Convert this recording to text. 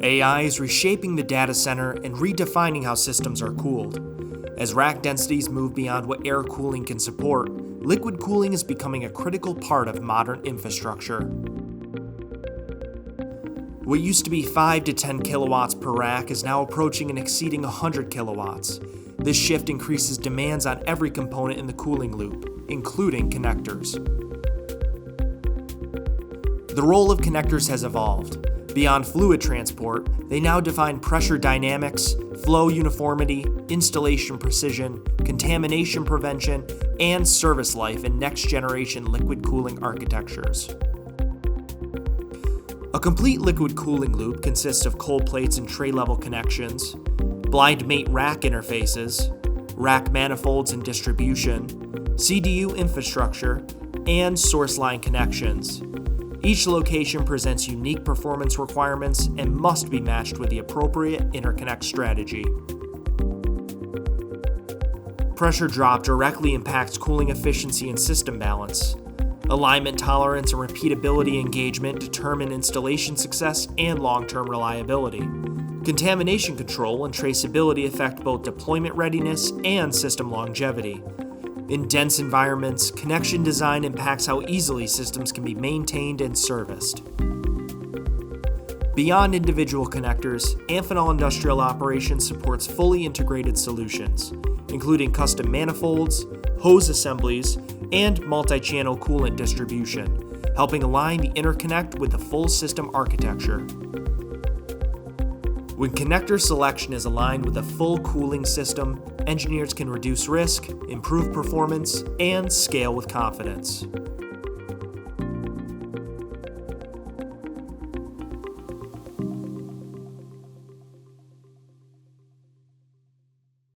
AI is reshaping the data center and redefining how systems are cooled. As rack densities move beyond what air cooling can support, liquid cooling is becoming a critical part of modern infrastructure. What used to be 5 to 10 kilowatts per rack is now approaching and exceeding 100 kilowatts. This shift increases demands on every component in the cooling loop, including connectors. The role of connectors has evolved. Beyond fluid transport, they now define pressure dynamics, flow uniformity, installation precision, contamination prevention, and service life in next-generation liquid cooling architectures. A complete liquid cooling loop consists of cold plates and tray-level connections, blind mate rack interfaces, rack manifolds and distribution, CDU infrastructure, and source line connections. Each location presents unique performance requirements and must be matched with the appropriate interconnect strategy. Pressure drop directly impacts cooling efficiency and system balance. Alignment tolerance and repeatability engagement determine installation success and long-term reliability. Contamination control and traceability affect both deployment readiness and system longevity. In dense environments, connection design impacts how easily systems can be maintained and serviced. Beyond individual connectors, Amphenol Industrial Operations supports fully integrated solutions, including custom manifolds, hose assemblies, and multi-channel coolant distribution, helping align the interconnect with the full system architecture. When connector selection is aligned with a full cooling system, engineers can reduce risk, improve performance, and scale with confidence.